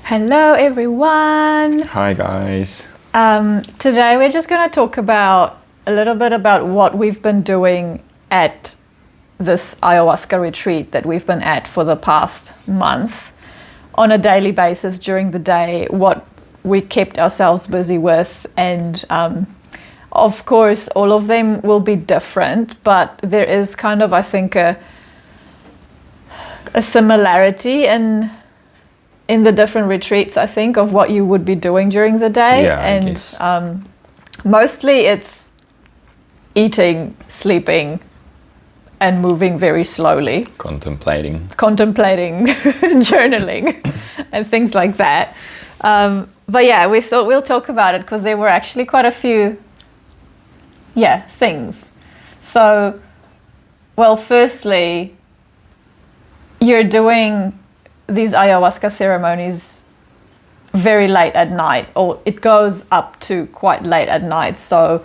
Hello everyone! Hi guys. Today we're just going to talk about a little bit about what we've been doing at this ayahuasca retreat that we've been at for the past month on a daily basis during the day, what we kept ourselves busy with, and of course all of them will be different, but there is kind of, I think, a similarity in the different retreats, I think, of what you would be doing during the day. Yeah, I and guess. Mostly it's eating, sleeping, and moving very slowly. Contemplating, journaling, and things like that. But yeah, we thought we'll talk about it because there were actually quite a few, things. So, well, firstly, you're doing these ayahuasca ceremonies very late at night, or it goes up to quite late at night. So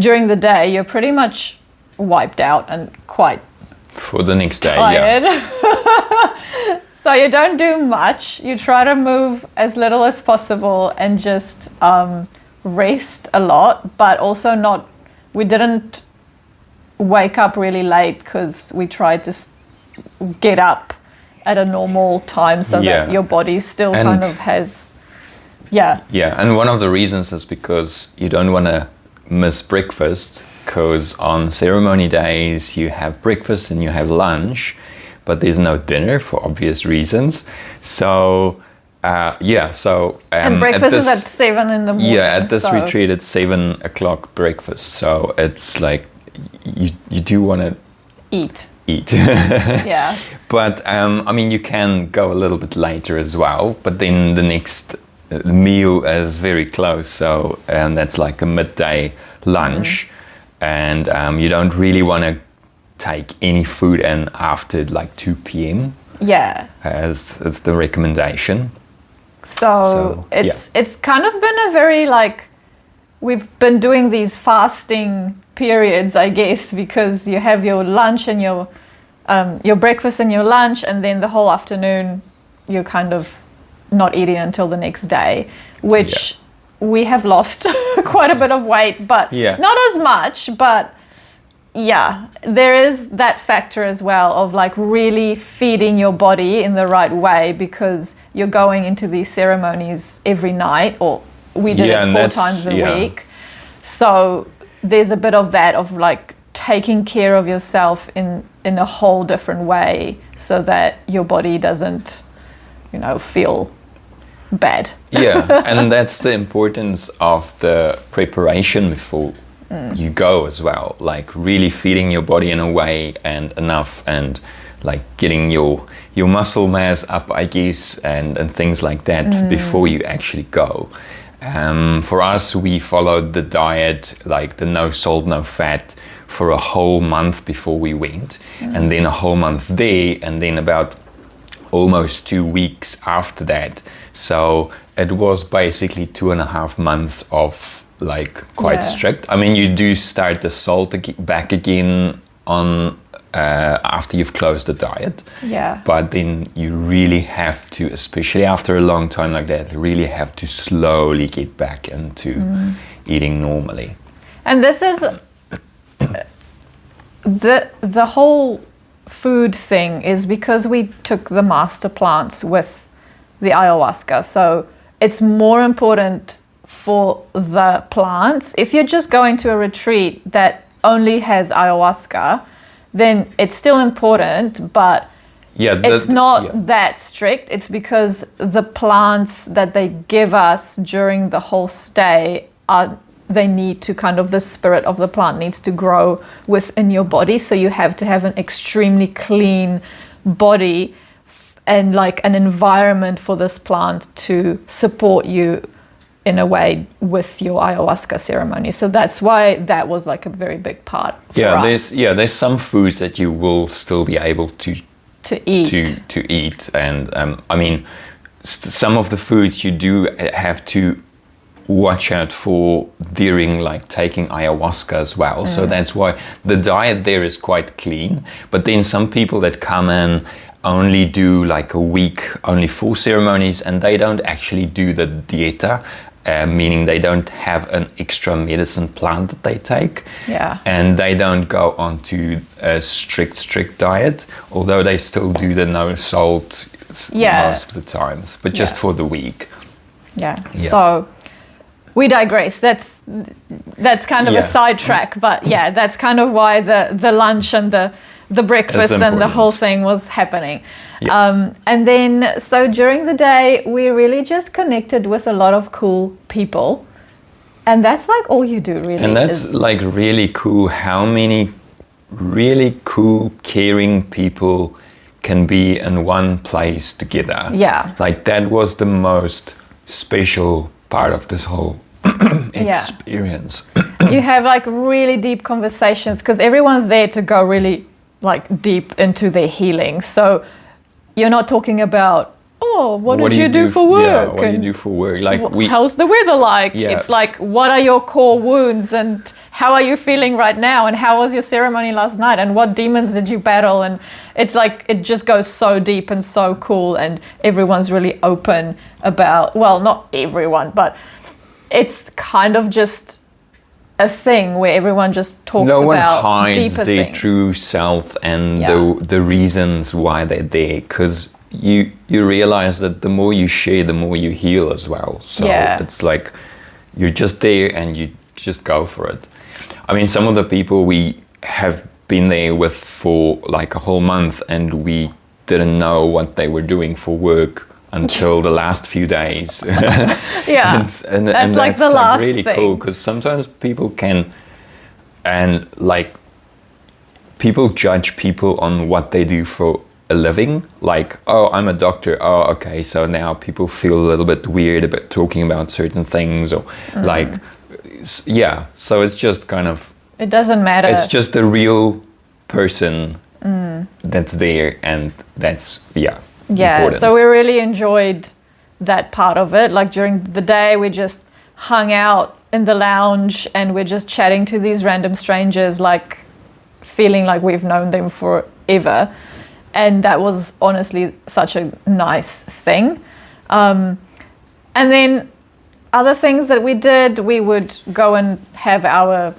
during the day, you're pretty much wiped out and quite for the next day. tired. Yeah. So you don't do much. You try to move as little as possible and just rest a lot, but also not. We didn't wake up really late because we tried to get up at a normal time so that your body still kind of has, Yeah, and one of the reasons is because you don't want to miss breakfast, because on ceremony days you have breakfast and you have lunch, but there's no dinner for obvious reasons. So, and breakfast is at 7 in the morning. Yeah, at this retreat it's 7 o'clock breakfast. So it's like you do want to eat. Yeah. But you can go a little bit later as well, but then the next meal is very close, so that's like a midday lunch. And you don't really want to take any food in after like 2 p.m. Yeah, as it's the recommendation. So it's kind of been a very we've been doing these fasting periods, I guess, because you have your lunch and your breakfast and your lunch, and then the whole afternoon you're kind of not eating until the next day, which we have lost quite a bit of weight, but not as much. But there is that factor as well of really feeding your body in the right way, because you're going into these ceremonies every night, or we did it 4 times a week. So there's a bit of that of taking care of yourself in a whole different way so that your body doesn't, feel bad. And that's the importance of the preparation before you go as well. Really feeding your body in a way and enough, and getting your muscle mass up, I guess, and things like that before you actually go. For us, we followed the diet, the no salt, no fat, for a whole month before we went, and then a whole month there, and then about almost 2 weeks after that. So it was basically 2.5 months of quite strict. You do start the salt back again on after you've closed the diet. Yeah. But then you really have to, especially after a long time like that, really have to slowly get back into eating normally. And this is the whole food thing is because we took the master plants with the ayahuasca. So it's more important for the plants. If you're just going to a retreat that only has ayahuasca, then it's still important, but it's not that strict. It's because the plants that they give us during the whole stay they need to the spirit of the plant needs to grow within your body. So you have to have an extremely clean body and an environment for this plant to support you in a way with your ayahuasca ceremony. So that's why that was a very big part for us. There's some foods that you will still be able to eat. And some of the foods you do have to watch out for during taking ayahuasca as well. So that's why the diet there is quite clean. But then some people that come in only do like a week, only 4 ceremonies, and they don't actually do the Dieta, meaning they don't have an extra medicine plant that they take. Yeah. And they don't go on to a strict diet, although they still do the no salt most of the times, but just for the week. Yeah. So we digress. That's kind of a sidetrack, but that's kind of why the lunch and the breakfast and the whole thing was happening. And then so during the day we really just connected with a lot of cool people, and that's like all you do really. And that's like really cool how many really cool caring people can be in one place together. Like that was the most special part of this whole experience. You have like really deep conversations because everyone's there to go really like deep into their healing. So you're not talking about, what did you do for work? Yeah, what do you do for work? Like how's the weather like? It's like, what are your core wounds and how are you feeling right now? And how was your ceremony last night? And what demons did you battle? And it's like, it just goes so deep and so cool. And everyone's really open about, well, not everyone, but it's kind of just a thing where everyone just talks about deeper things. No one hides their true self and the reasons why they're there, because you realize that the more you share, the more you heal as well. So it's like you're just there and you just go for it. I mean, some of the people we have been there with for like a whole month, and we didn't know what they were doing for work until the last few days. and that's like the last really thing. Cool, because sometimes people can, and like people judge people on what they do for a living. Like, oh, I'm a doctor. Oh, okay, so now people feel a little bit weird about talking about certain things, or like, so it's just kind of, it doesn't matter. It's just a real person that's there, and that's important. So we really enjoyed that part of it. Like during the day we just hung out in the lounge and we're just chatting to these random strangers, like feeling like we've known them forever, and that was honestly such a nice thing. And then other things that we did, we would go and have our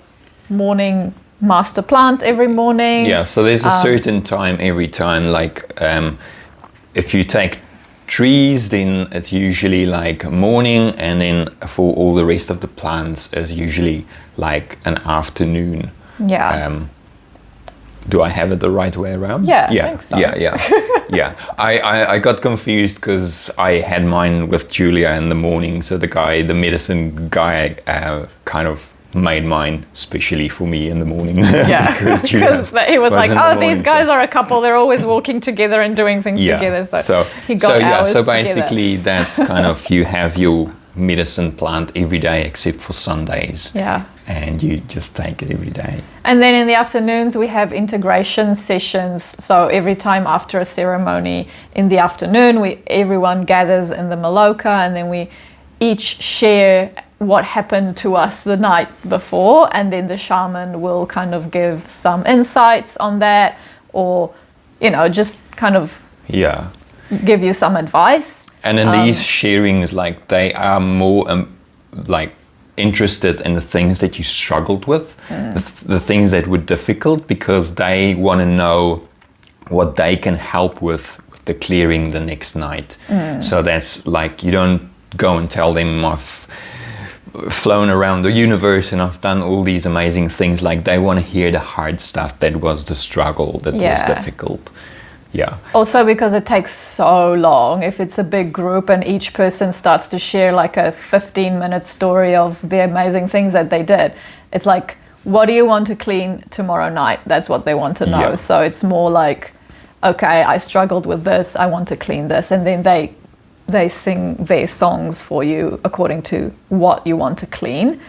morning master plant every morning. So there's a certain time every time, like if you take trees, then it's usually like morning, and then for all the rest of the plants is usually like an afternoon. Do I have it the right way around? I think so. I got confused because I had mine with Julia in the morning, so the medicine guy kind of made mine specially for me in the morning. Because he was like, these guys are a couple, they're always walking together and doing things together, so he got hours so basically together. That's kind of, you have your medicine plant every day except for Sundays, and you just take it every day. And then in the afternoons we have integration sessions. So every time after a ceremony in the afternoon, everyone gathers in the Maloka, and then we each share what happened to us the night before, and then the shaman will kind of give some insights on that, or just kind of give you some advice. And in these sharings, like, they are more like interested in the things that you struggled with, the things that were difficult, because they want to know what they can help with the clearing the next night. So that's like, you don't go and tell them I've flown around the universe and I've done all these amazing things. Like, they want to hear the hard stuff that was the struggle, that was difficult. Also because it takes so long. If it's a big group and each person starts to share like a 15-minute story of the amazing things that they did, it's like, what do you want to clean tomorrow night? That's what they want to know. So it's more like, okay, I struggled with this, I want to clean this, and then they sing their songs for you according to what you want to clean.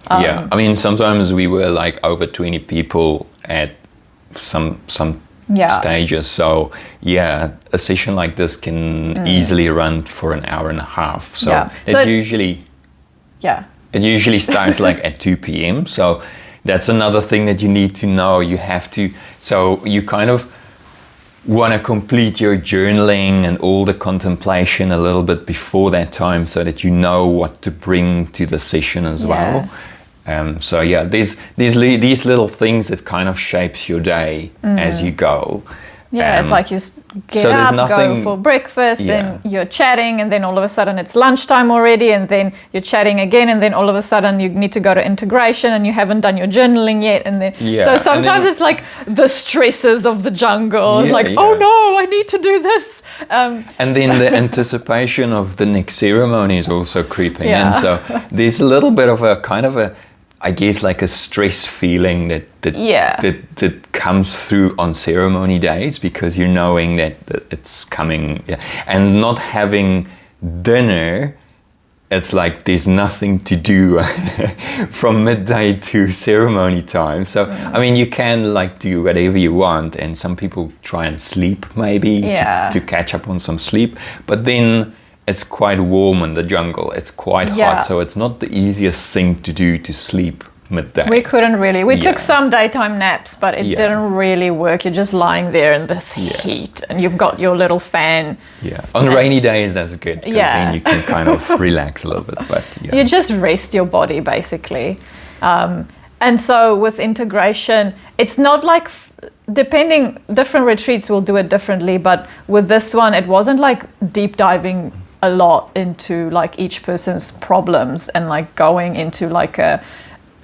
I mean, sometimes we were like over 20 people at some stages. So a session like this can easily run for an hour and a half. So it usually starts like at 2 p.m. So that's another thing that you need to know. You have to, so you kind of, want to complete your journaling and all the contemplation a little bit before that time, so that you know what to bring to the session as well. So yeah, these little things that kind of shapes your day as you go. Yeah, it's like you get up, go for breakfast, then you're chatting, and then all of a sudden it's lunchtime already, and then you're chatting again, and then all of a sudden you need to go to integration, and you haven't done your journaling yet, and then so sometimes it's like the stresses of the jungle. It's like, oh no, I need to do this. And then the anticipation of the next ceremony is also creeping in. So there's a little bit of a kind of a, I guess, like a stress feeling that comes through on ceremony days, because you're knowing that it's coming. And not having dinner, it's like there's nothing to do from midday to ceremony time. So I mean, you can like do whatever you want, and some people try and sleep maybe to catch up on some sleep, but then it's quite warm in the jungle. It's quite hot, so it's not the easiest thing to do to sleep midday. We couldn't really. We took some daytime naps, but it didn't really work. You're just lying there in this heat, and you've got your little fan. Yeah. On rainy days, that's good, because then you can kind of relax a little bit. But you just rest your body, basically. And so with integration, it's not like, different retreats will do it differently, but with this one, it wasn't like deep diving a lot into like each person's problems and like going into like a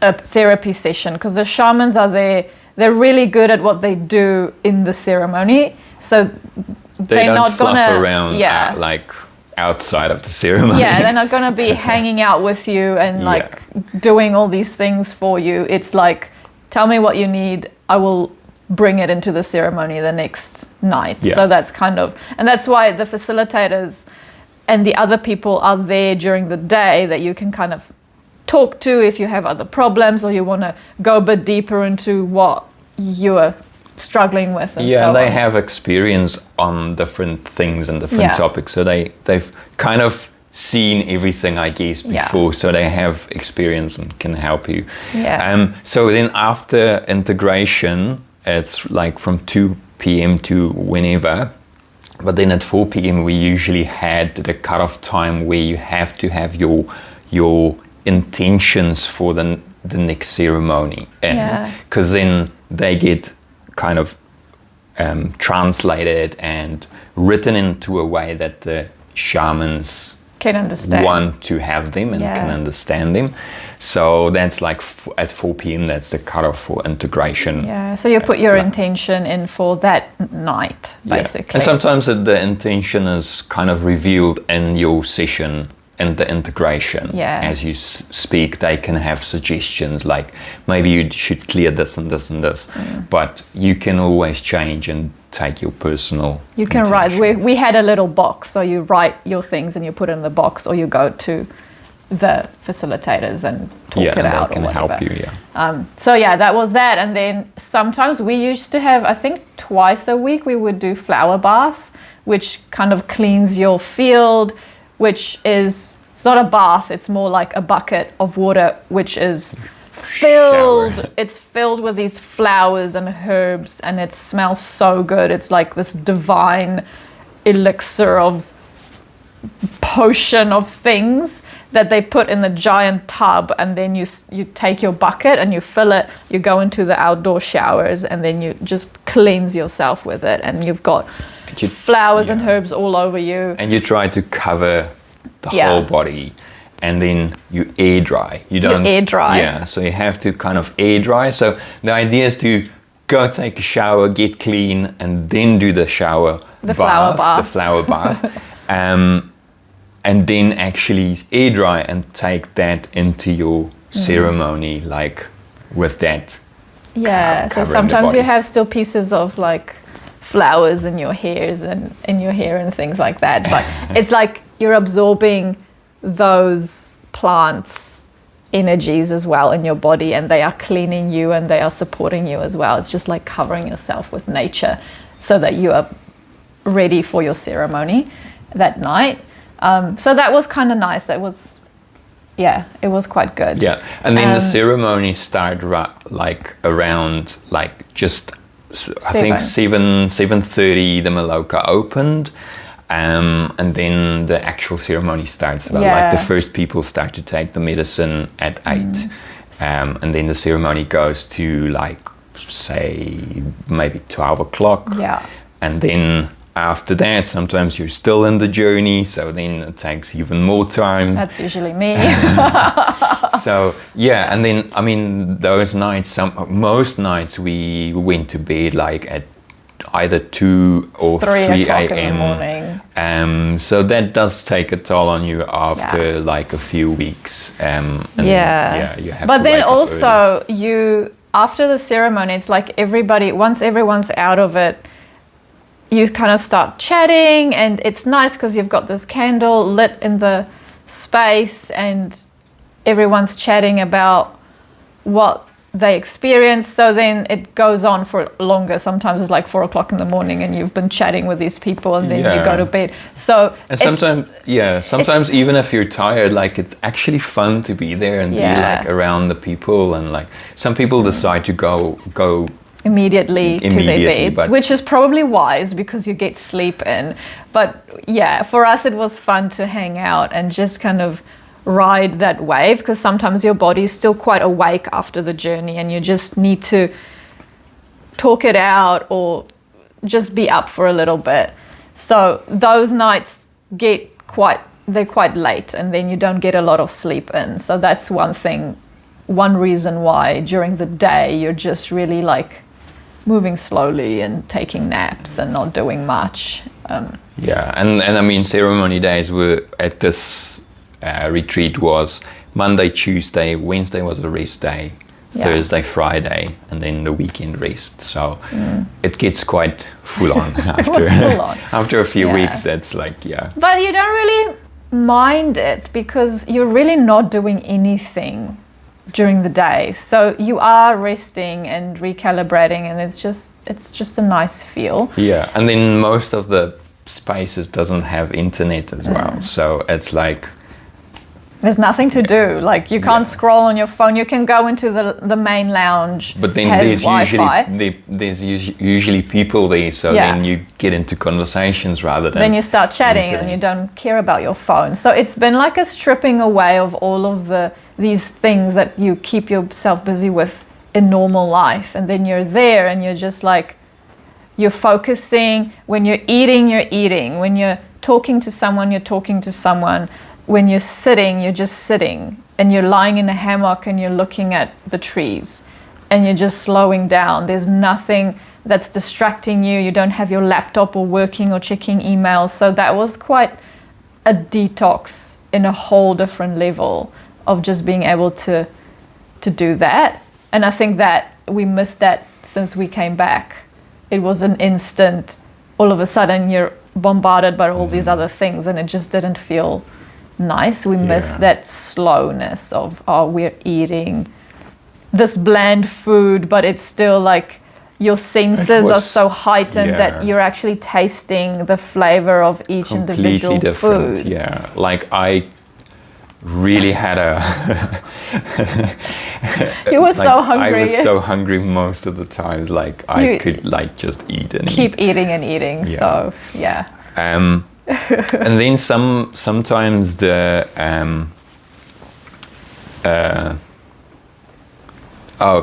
therapy session, because the shamans are there. They're really good at what they do in the ceremony, so they're not fluff gonna around like outside of the ceremony. They're not gonna be hanging out with you and like doing all these things for you. It's like, tell me what you need, I will bring it into the ceremony the next night. So that's kind of, and that's why the facilitators and the other people are there during the day, that you can kind of talk to if you have other problems, or you want to go a bit deeper into what you're struggling with. And so they have experience on different things and different topics, so they've kind of seen everything, I guess, before, so they have experience and can help you. So then after integration, it's like from 2 p.m. to whenever. But then at 4 p.m. we usually had the cutoff time where you have to have your intentions for the next ceremony, because then they get kind of translated and written into a way that the shamans can understand, want to have them and can understand them. So that's like at 4 p.m. that's the cutoff for integration. So you put your intention in for that night, basically. And sometimes the intention is kind of revealed in your session, in the integration. As you speak, they can have suggestions like, maybe you should clear this and this and this, but you can always change and take your personal can intention. write. We had a little box, so you write your things and you put it in the box, or you go to the facilitators and talk it out, they can or help you. So that was that. And then sometimes we used to have, I think twice a week, we would do flower baths, which kind of cleans your field, which is, it's not a bath, it's more like a bucket of water, which is filled, it's filled with these flowers and herbs, and it smells so good. It's like this divine elixir of potion of things that they put in the giant tub, and then you take your bucket and you fill it, you go into the outdoor showers, and then you just cleanse yourself with it, and you've got flowers and herbs all over you. And you try to cover the whole body, and then you air dry. You air dry. So you have to kind of air dry. So the idea is to go take a shower, get clean, and then do the flower bath. And then actually air dry and take that into your ceremony, like with that. So sometimes you have still pieces of like flowers in your hairs and in your hair and things like that, but it's like you're absorbing those plants' energies as well in your body, and they are cleaning you and they are supporting you as well. It's just like covering yourself with nature so that you are ready for your ceremony that night. So that was kind of nice. That was, it was quite good. And then the ceremony started like around like just I think 7:30 the Maloka opened. And then the actual ceremony starts. Like the first people start to take the medicine at 8. And then the ceremony goes to like, say, maybe 12 o'clock. Yeah. And then after that, sometimes you're still in the journey, so then it takes even more time. That's usually me. So, yeah, and then, I mean, those nights, most nights we went to bed like at either 2 or 3 a.m. in the morning. So that does take a toll on you after like a few weeks. And you have but to then wake up also early. After the ceremony, it's like once everyone's out of it, you kind of start chatting, and it's nice because you've got this candle lit in the space and everyone's chatting about what they experience. So then it goes on for longer. Sometimes it's like 4 o'clock in the morning and you've been chatting with these people, and then you go to bed. So and sometimes even if you're tired, like it's actually fun to be there and be like around the people, and like some people decide to go immediately to their beds, which is probably wise because you get sleep in. But yeah, for us it was fun to hang out and just kind of ride that wave, because sometimes your body is still quite awake after the journey and you just need to talk it out or just be up for a little bit. So those nights they're quite late, and then you don't get a lot of sleep in. So that's one reason why during the day you're just really like moving slowly and taking naps and not doing much. And I mean, ceremony days were at this retreat was Monday, Tuesday, Wednesday was a rest day, Thursday, Friday, and then the weekend rest. So it gets quite full on after a few weeks. That's like, But you don't really mind it because you're really not doing anything during the day. So you are resting and recalibrating, and it's just a nice feel. Yeah, and then most of the spaces doesn't have internet as well. So it's like there's nothing to do. Like you can't scroll on your phone. You can go into the main lounge. But then there's usually people there, so then you get into conversations rather than. Then you start chatting internet. And you don't care about your phone. So it's been like a stripping away of all of these things that you keep yourself busy with in normal life, and then you're there and you're just like, you're focusing. When you're eating, you're eating. When you're talking to someone, you're talking to someone. When you're sitting, you're just sitting, and you're lying in a hammock and you're looking at the trees and you're just slowing down. There's nothing that's distracting you. You don't have your laptop or working or checking emails. So that was quite a detox in a whole different level of just being able to do that. And I think that we missed that since we came back. It was an instant, all of a sudden you're bombarded by all these other things, and it just didn't feel nice. We missed that slowness of, we're eating this bland food, but it's still like your senses are so heightened that you're actually tasting the flavor of each individual food. Yeah, like I really had you were so hungry. I was so hungry most of the times. Like I could like just eat and keep eating and eating. So and then sometimes the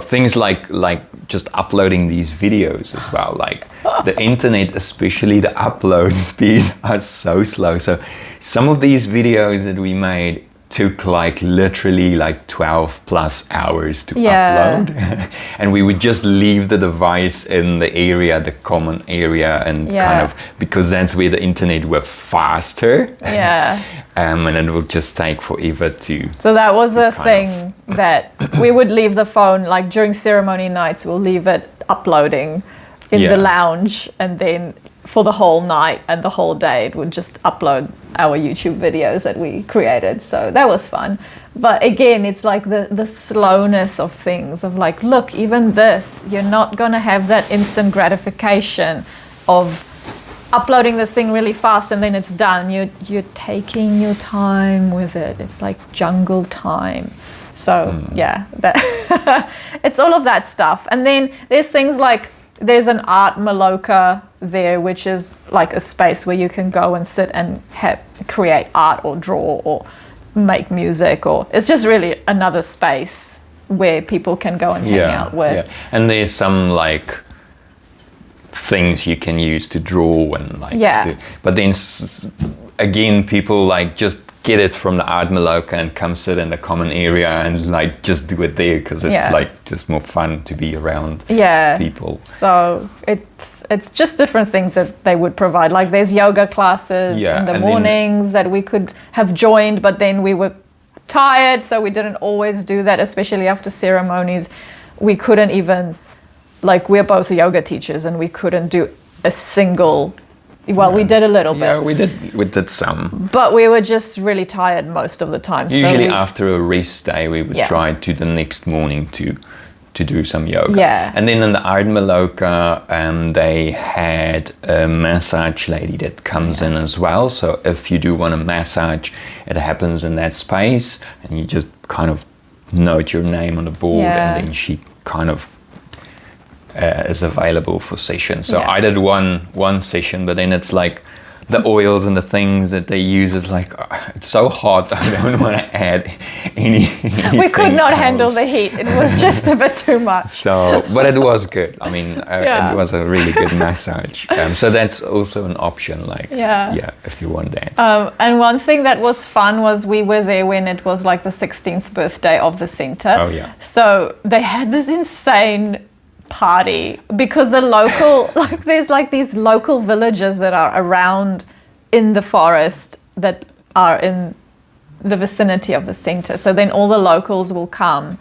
things like just uploading these videos as well. Like the internet, especially the upload speed, are so slow. So some of these videos that we made took like literally like 12 plus hours to upload. And we would just leave the device in the common area, and kind of, because that's where the internet was faster. And it would just take forever to. So that was a thing that we would leave the phone, like during ceremony nights, we'll leave it uploading in the lounge, and then for the whole night and the whole day it would just upload our YouTube videos that we created. So that was fun. But again, it's like the slowness of things, of like, look, even this, you're not gonna have that instant gratification of uploading this thing really fast and then it's done. You're taking your time with it. It's like jungle time. So that it's all of that stuff. And then there's things like there's an art maloka there, which is like a space where you can go and sit and create art or draw or make music, or it's just really another space where people can go and hang out with. Yeah. And there's some like things you can use to draw and like but then again, people like just get it from the art maloka and come sit in the common area and like just do it there, because it's like just more fun to be around people. So it's just different things that they would provide. Like there's yoga classes in the mornings that we could have joined, but then we were tired, so we didn't always do that, especially after ceremonies. We couldn't even, like, we're both yoga teachers and we couldn't do a single. We did a little bit. Yeah, we did some. But we were just really tired most of the time. Usually after a rest day, we would try to the next morning to do some yoga. Yeah. And then in the art maloka, they had a massage lady that comes in as well. So if you do want a massage, it happens in that space, and you just kind of note your name on the board, and then she kind of is available for sessions. So I did one session, but then it's like the oils and the things that they use is like, it's so hot, I don't want to add anything we could not else. handle the heat. It was just a bit too much. So, but it was good. I mean, it was a really good massage. So that's also an option, like, if you want that. And one thing that was fun was we were there when it was like the 16th birthday of the center. Oh, yeah. So they had this insane party, because the local there's like these local villages that are around in the forest that are in the vicinity of the center, so then all the locals will come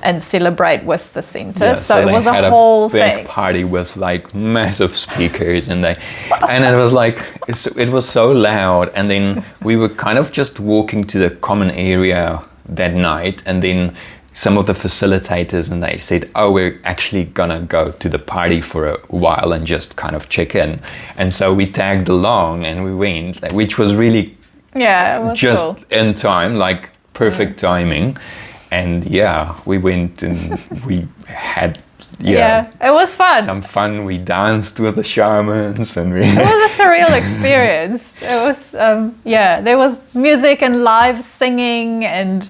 and celebrate with the center. So it was a whole big party with like massive speakers, and it was like it was so loud, and then we were kind of just walking to the common area that night, and then some of the facilitators, and they said, we're actually gonna go to the party for a while and just kind of check in. And so we tagged along and we went, which was really it was just cool. in time, like perfect timing. And we went and we had it was fun. some fun. We danced with the shamans, and it was a surreal experience. It was there was music and live singing, and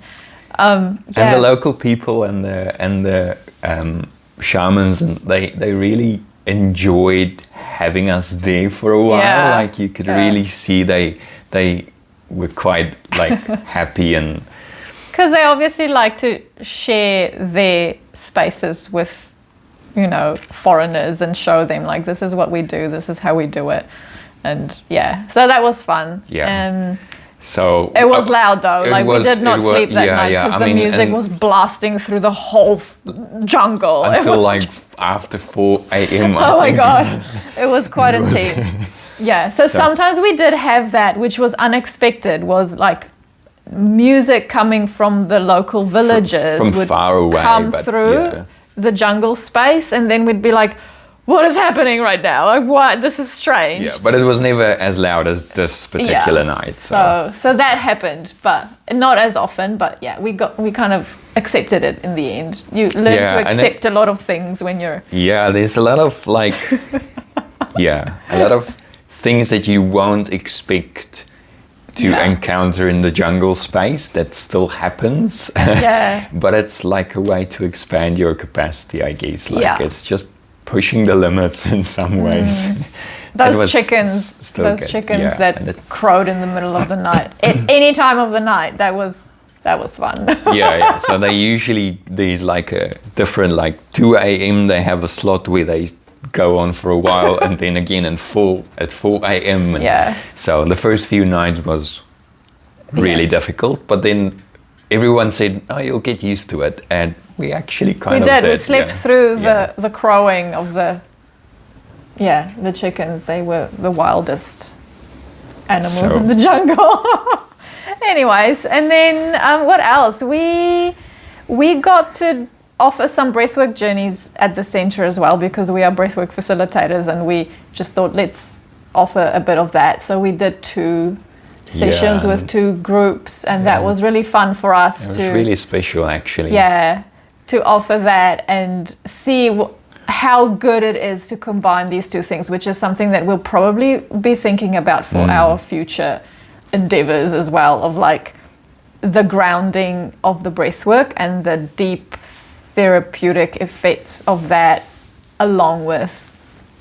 and the local people and the shamans, and they really enjoyed having us there for a while. Like you could really see they were quite like happy, and because they obviously like to share their spaces with foreigners and show them like, this is what we do, this is how we do it, and so that was fun. So it was loud though. We did not sleep that night because the music was blasting through the whole jungle until like after 4 a.m. Oh my god, it was quite intense. So sometimes we did have that, which was unexpected. Was like music coming from the local villages from would far away, come through the jungle space, and then we'd be like, what is happening right now? Like, what? This is strange. Yeah, but it was never as loud as this particular night. So that happened, but not as often. But we kind of accepted it in the end. You learn to accept a lot of things when you're. Yeah, there's a lot of like, a lot of things that you won't expect to encounter in the jungle space that still happens. But it's like a way to expand your capacity, I guess. Like it's just pushing the limits in some ways. Those chickens that crowed in the middle of the night, at any time of the night, that was fun. So there's like a different, like 2 a.m. they have a slot where they go on for a while, and then again at 4 a.m. So the first few nights was really difficult, but then everyone said, you'll get used to it, and we actually kind of did. We slept through the crowing of the chickens. They were the wildest animals in the jungle. Anyways, and then what else? We got to offer some breathwork journeys at the center as well, because we are breathwork facilitators, and we just thought, let's offer a bit of that. So we did 2 sessions with 2 groups, and that was really fun for us. It was really special, actually. To offer that and see how good it is to combine these two things, which is something that we'll probably be thinking about for our future endeavors as well, of like the grounding of the breath work and the deep therapeutic effects of that, along with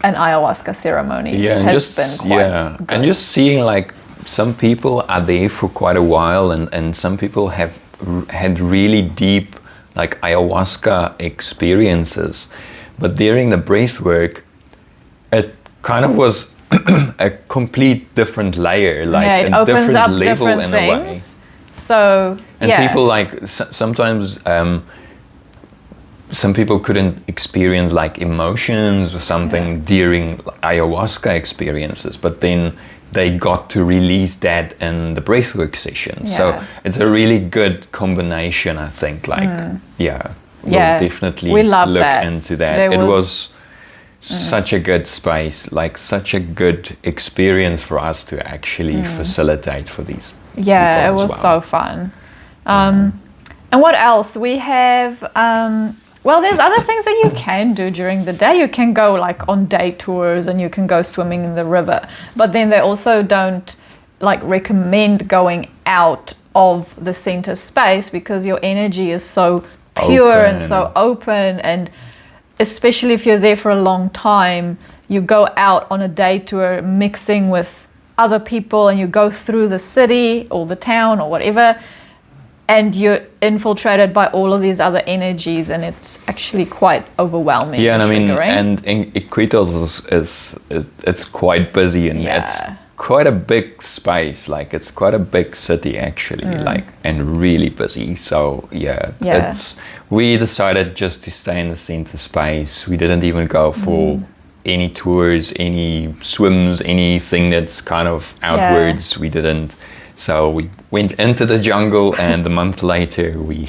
an ayahuasca ceremony. Yeah, and and just seeing like some people are there for quite a while, and some people have had really deep like ayahuasca experiences, but during the breath work it kind of was a complete different layer, like it a opens different up level different in things. a way. So and people like sometimes some people couldn't experience like emotions or something during ayahuasca experiences, but then they got to release that in the breathwork session. So it's a really good combination, I think. Like, we'll definitely look into that. It was such a good space, like such a good experience for us to actually facilitate for these people it was so fun. And what else? We have, well, there's other things that you can do during the day. You can go like on day tours and you can go swimming in the river. But then they also don't like recommend going out of the center space because your energy is so pure and so open. And especially if you're there for a long time, you go out on a day tour mixing with other people and you go through the city or the town or whatever, and you're infiltrated by all of these other energies, and it's actually quite overwhelming. Yeah, and I mean, and Iquitos it's quite busy, and it's quite a big space. Like it's quite a big city actually, like, and really busy. So we decided just to stay in the center space. We didn't even go for any tours, any swims, anything that's kind of outwards. We didn't. So we went into the jungle, and a month later we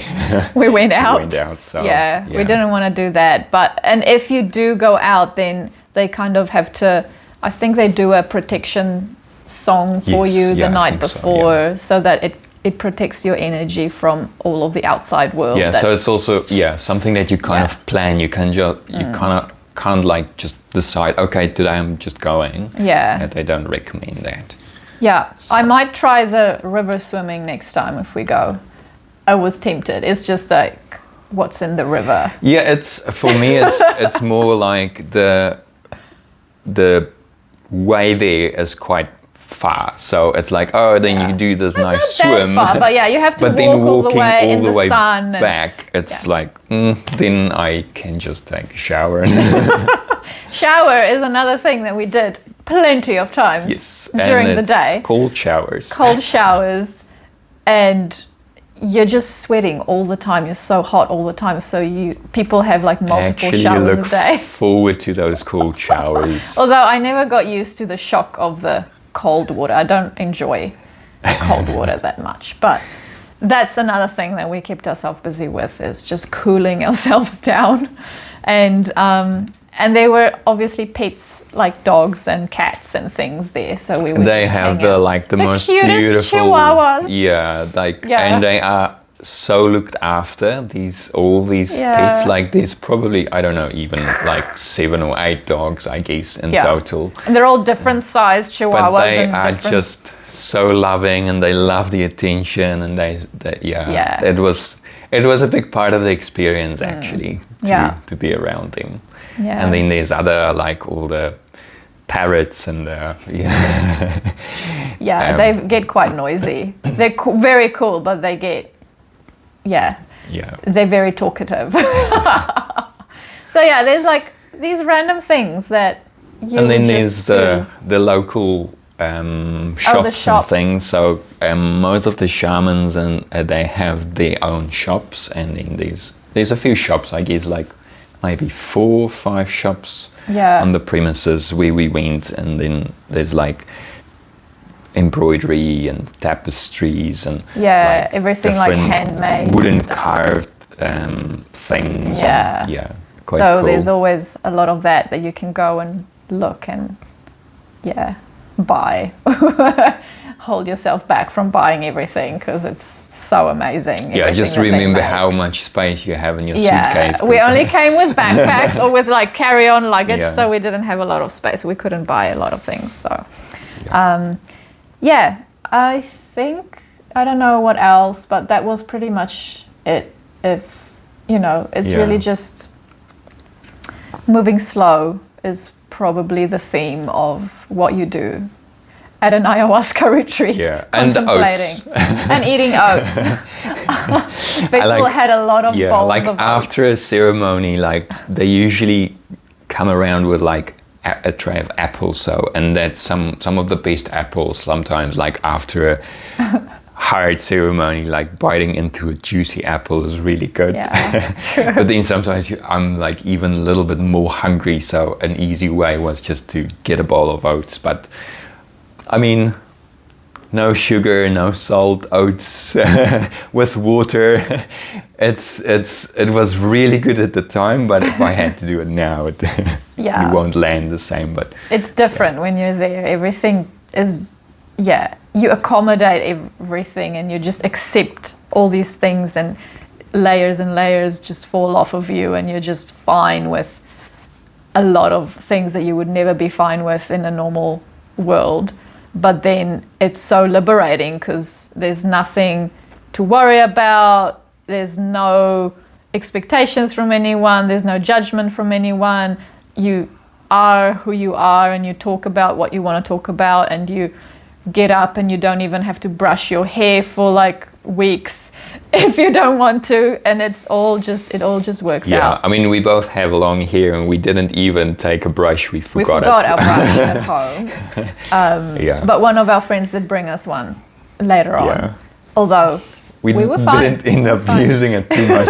went out. So we didn't want to do that. And if you do go out, then they kind of have to, I think they do a protection song for you the night before, so that it protects your energy from all of the outside world. Yeah, so it's also something that you kind of plan. You can just can't like just decide, okay, today I'm just going. And they don't recommend that. Yeah, so. I might try the river swimming next time if we go. I was tempted. It's just like what's in the river. Yeah, it's for me. It's more like the way there is quite far. So it's like, then you do this nice swim. That far, but you have to but walk then all the way in the way sun. Back, it's like then I can just take a shower. Shower is another thing that we did plenty of times during the day. Cold showers. Cold showers, and you're just sweating all the time. You're so hot all the time. So people have like multiple showers a day. Forward to those cold showers. Although I never got used to the shock of the cold water. I don't enjoy cold water that much, but that's another thing that we kept ourselves busy with, is just cooling ourselves down. And there were obviously pets like dogs and cats and things there, so we would. They have the most beautiful chihuahuas. And they are so looked after. All these pets, like there's probably, I don't know, even like 7 or 8 dogs, I guess, in total. And they're all different sized chihuahuas. But they are just so loving, and they love the attention, and it was a big part of the experience actually to be around them. Yeah. And then there's other like all the parrots and they get quite noisy. They're very cool, but they get they're very talkative. So there's like these random things that you and then there's the local shops and things. So most of the shamans and they have their own shops, and then there's a few shops, I guess, like maybe 4 or 5 shops on the premises where we went, and then there's like embroidery and tapestries and everything like handmade, wooden carved things. Quite so cool. There's always a lot of that you can go and look and buy. hold yourself back from buying everything because it's so amazing. Yeah, just remember how much space you have in your suitcase. We only came with backpacks or with like carry-on luggage, so we didn't have a lot of space. We couldn't buy a lot of things. So, I think, I don't know what else, but that was pretty much it. If, it's really just moving slow is probably the theme of what you do at an ayahuasca retreat. Yeah, and oats. And eating oats. Vessel had a lot of bowls of oats. After a ceremony, like they usually come around with like a tray of apples. And that's some of the best apples sometimes, like after a hard ceremony, like biting into a juicy apple is really good. Yeah, but then sometimes I'm like even a little bit more hungry, so an easy way was just to get a bowl of oats. But I mean, no sugar, no salt, oats with water. It was really good at the time, but if I had to do it now, you won't land the same. But it's different when you're there. Everything is, you accommodate everything and you just accept all these things, and layers just fall off of you, and you're just fine with a lot of things that you would never be fine with in a normal world. But then it's so liberating because there's nothing to worry about. There's no expectations from anyone. There's no judgment from anyone. You are who you are, and you talk about what you want to talk about, and you get up and you don't even have to brush your hair for like weeks if you don't want to, and it all just works out. Yeah, I mean, we both have long hair and we didn't even take a brush. We forgot our brush at home. But one of our friends did bring us one later on, although we were fine. Didn't end up using it too much.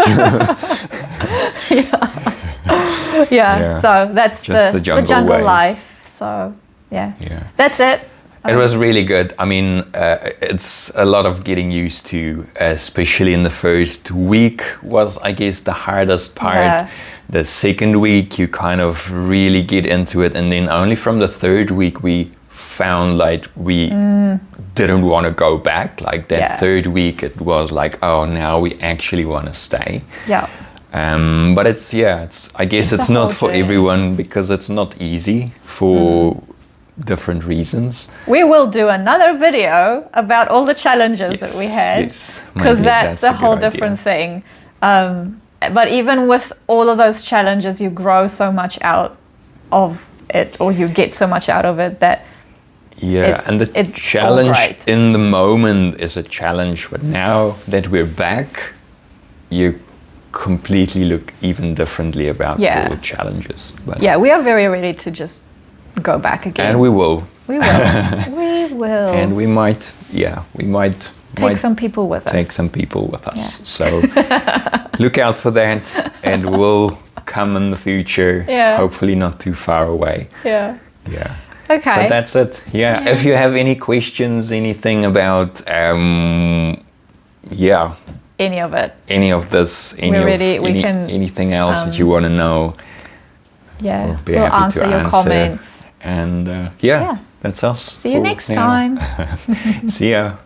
So that's just the jungle life. So that's it. It was really good. I mean, it's a lot of getting used to, especially in the first week was, I guess, the hardest part. Yeah. The second week, you kind of really get into it. And then only from the third week, we found like we didn't want to go back. Like that third week, it was like, oh, now we actually want to stay. Yeah. But I guess it's not for everyone, because it's not easy for different reasons. We will do another video about all the challenges that we had, because that's a whole different thing. But even with all of those challenges, you grow so much out of it, or you get so much out of it that and the challenge in the moment is a challenge, but now that we're back, you completely look even differently about all the challenges. But we are very ready to just go back again. And we will. We will. And we might take some people with us. Take some people with us. Yeah. So look out for that, and we'll come in the future. Yeah. Hopefully not too far away. Yeah. Yeah. Okay. But that's it. Yeah. If you have any questions, anything about any of it, any of this, anything else that you want to know, we'll answer your comments. And that's us. See you next time. See ya.